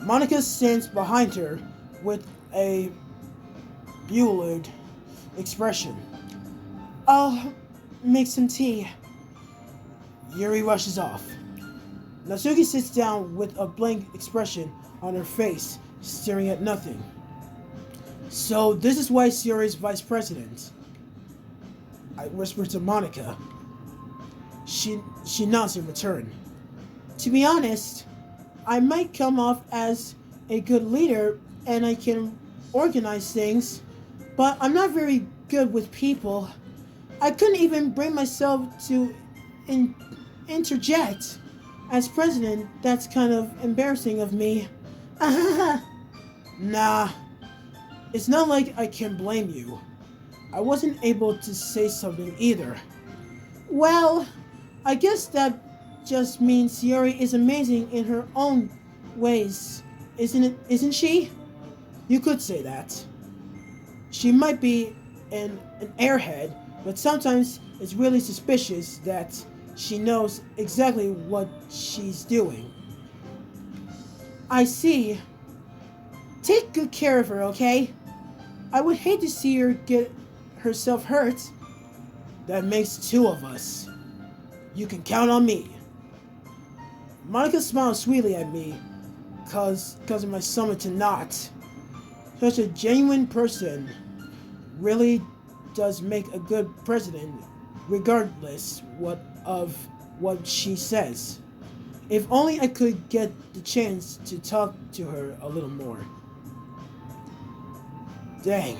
Monica stands behind her with a bewildered expression. I'll make some tea. Yuri rushes off. Natsuki sits down with a blank expression on her face, staring at nothing. So this is why Sayori's vice president. I whisper to Monica. She nods in return. To be honest, I might come off as a good leader and I can organize things, but I'm not very good with people. I couldn't even bring myself to interject. As president, that's kind of embarrassing of me. Nah, it's not like I can blame you. I wasn't able to say something either. Well, I guess that just means Yuri is amazing in her own ways, isn't she? You could say that. She might be an airhead, but sometimes it's really suspicious that she knows exactly what she's doing. I see. Take good care of her, okay? I would hate to see her get herself hurt. That makes two of us. You can count on me. Monica smiles sweetly at me, cause of my summit to not. Such a genuine person really does make a good president, regardless of what she says. If only I could get the chance to talk to her a little more. Dang.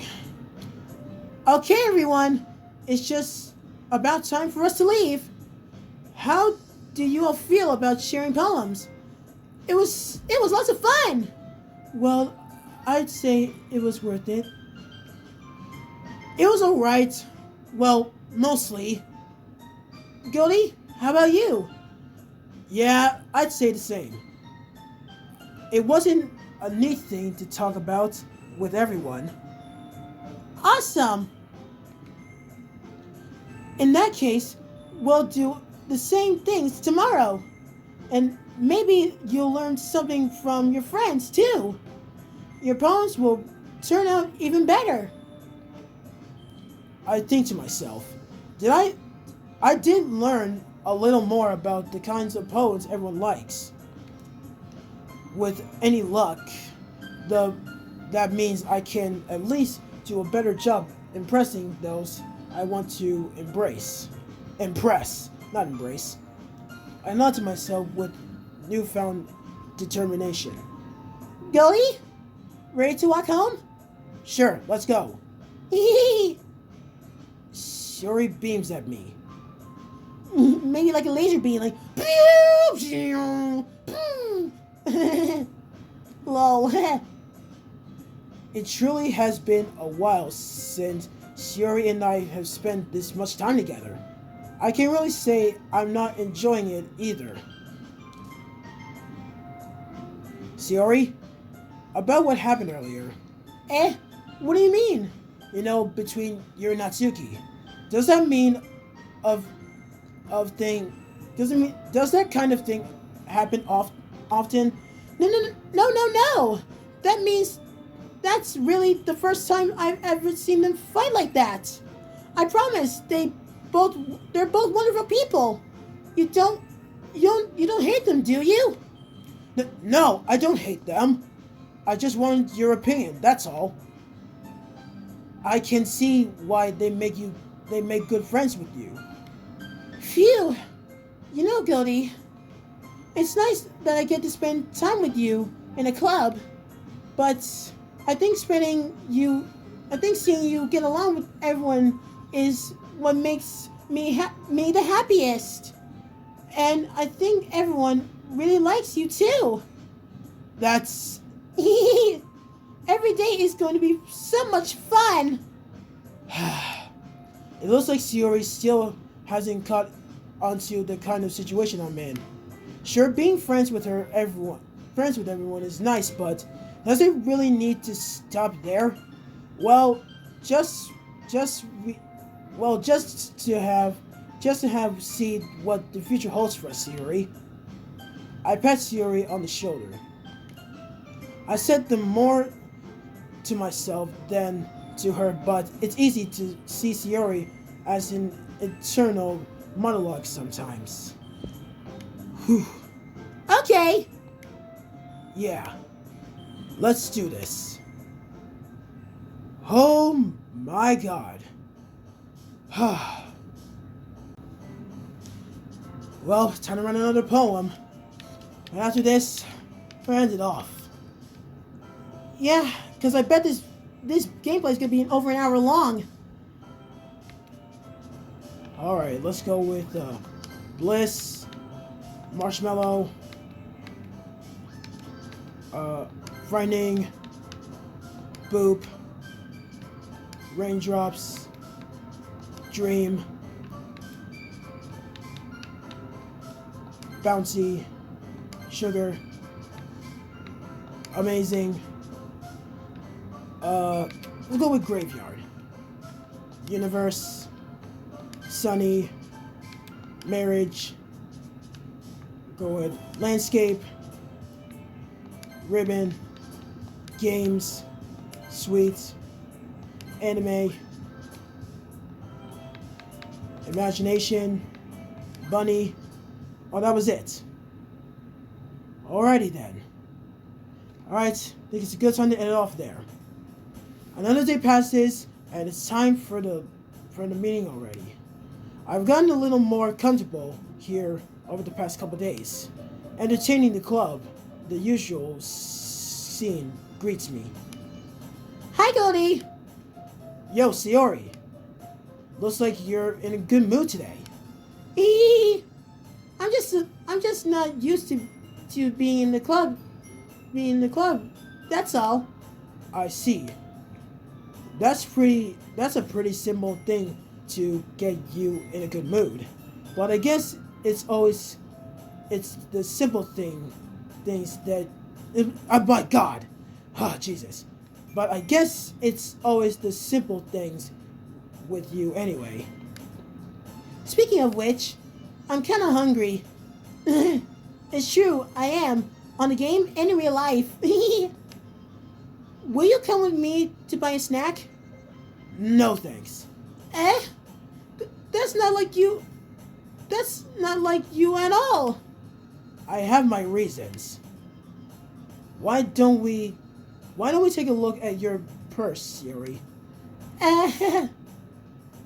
Okay, everyone. It's just about time for us to leave. How do you all feel about sharing poems? It was lots of fun. Well, I'd say it was worth it. It was alright. Well, mostly. Goldie, how about you? Yeah, I'd say the same. It wasn't a neat thing to talk about with everyone. Awesome. In that case, we'll do the same things tomorrow. And maybe you'll learn something from your friends too. Your poems will turn out even better. I think to myself, I did learn a little more about the kinds of poems everyone likes. With any luck, that means I can at least do a better job impressing those I want to impress, not embrace. I nod to myself with newfound determination. Goldie, ready to walk home? Sure, let's go. Hee Shuri beams at me. Maybe like a laser beam, like pew, pew. Lol. It truly has been a while since Shuri and I have spent this much time together. I can't really say I'm not enjoying it either. Shuri, about what happened earlier. What do you mean? You know, between you and Natsuki. Does that mean of of thing does that kind of thing happen often? No. That means that's really the first time I've ever seen them fight like that. I promise they're both wonderful people. You don't hate them, do you? No, I don't hate them. I just wanted your opinion, that's all. I can see why they make good friends with you. Phew. You know, Goldie, it's nice that I get to spend time with you in a club, but I think seeing you get along with everyone is what makes me the happiest. And I think everyone really likes you too. That's... Every day is going to be so much fun. It looks like Shiori still hasn't caught onto the kind of situation I'm in. Sure, being friends with everyone is nice, but does it really need to stop there? Well, just to have see what the future holds for us, Shiori. I pat Shiori on the shoulder. I said them more to myself than to her, but it's easy to see Shiori as an eternal monologue sometimes. Whew. Okay. Yeah. Let's do this. Oh my god. Well, time to run another poem. And after this, we'll end it off. Yeah, because I bet this gameplay is going to be over an hour long. Alright, let's go with Bliss, Marshmallow, Frightening, Boop, Raindrops, Dream, Bouncy, Sugar, Amazing. We'll go with Graveyard, Universe, Sunny, Marriage. Go with Landscape, Ribbon, Games, Sweets, Anime, Imagination, Bunny. Oh, that was it. Alrighty then. Alright, I think it's a good time to end it off there. Another day passes, and it's time for the meeting already. I've gotten a little more comfortable here over the past couple days. Entertaining the club, the usual scene greets me. Hi, Goldie. Yo, Shiori. Looks like you're in a good mood today. I'm just not used to being in the club. That's all. I see. That's a pretty simple thing to get you in a good mood. But I guess it's the simple things that oh my god. Oh Jesus. But I guess it's always the simple things with you anyway. Speaking of which, I'm kind of hungry. It's true, I am. On the game and in real life. Will you come with me to buy a snack? No thanks. That's not like you. That's not like you at all. I have my reasons. Why don't we take a look at your purse, Shiori?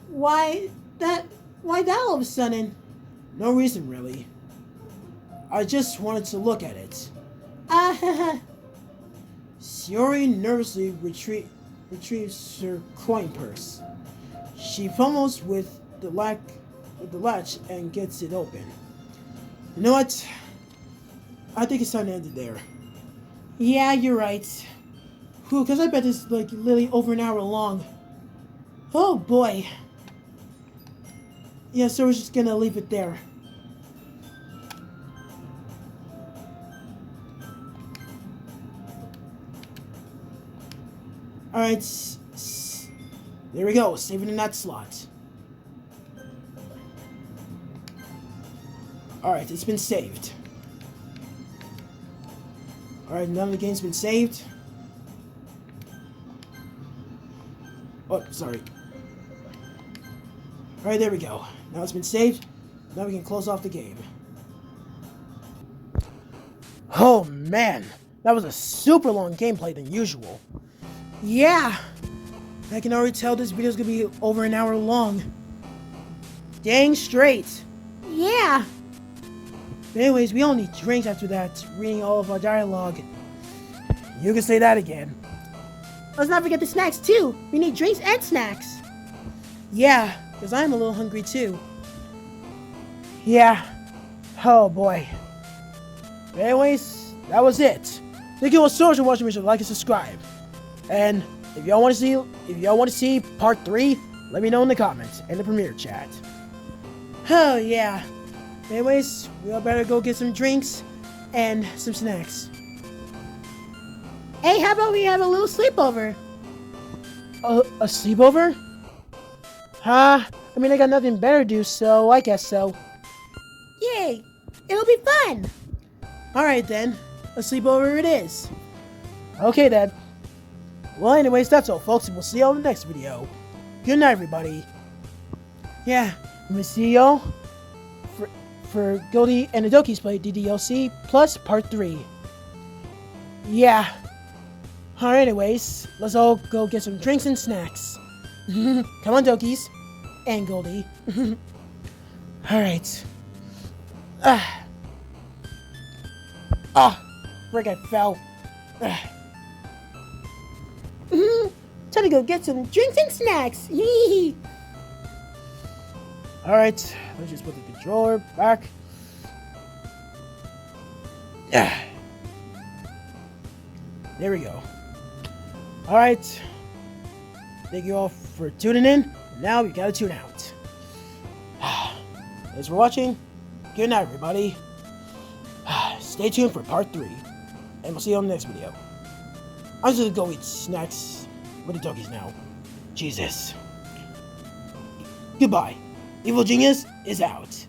Why that all of a sudden? No reason really. I just wanted to look at it. Shiori nervously retrieves her coin purse. She fumbles with the latch and gets it open. You know what? I think it's time to end it there. Yeah, you're right. Whew, because I bet this is like literally over an hour long. Oh boy. Yeah, so we're just gonna leave it there. Alright, there we go, saving in that slot. Alright, it's been saved. Alright, none of the game's been saved. Oh, sorry. Alright, there we go. Now it's been saved. Now we can close off the game. Oh man, that was a super long gameplay than usual. Yeah, I can already tell this video's gonna be over an hour long. Dang straight. Yeah. But anyways, we all need drinks after that, reading all of our dialogue. You can say that again. Let's not forget the snacks too. We need drinks and snacks. Yeah, because I'm a little hungry too. Yeah. Oh boy. But anyways, that was it. Thank you all so much for watching. Make sure to like and subscribe. And if y'all want to see part 3, let me know in the comments and the premiere chat. Oh yeah. Anyways, we all better go get some drinks and some snacks. Hey, how about we have a little sleepover? A sleepover? Huh? I mean, I got nothing better to do, so I guess so. Yay! It'll be fun! Alright then, a sleepover it is. Okay then. Well anyways, that's all folks, and we'll see y'all in the next video. Good night everybody. Yeah, I'm gonna see y'all for Goldie and the Dokis play Ddlc plus part 3. Yeah. Alright anyways, let's all go get some drinks and snacks. Come on Dokis and Goldie. Alright. Frick, I fell. Time to go get some drinks and snacks. Alright, let's just put the controller back. There we go. Alright. Thank you all for tuning in. Now we gotta tune out. Thanks for watching. Good night, everybody. Stay tuned for part 3. And we'll see you on the next video. I'm just gonna go eat snacks with the Dokis now. Jesus. Goodbye. Evil Genius is out.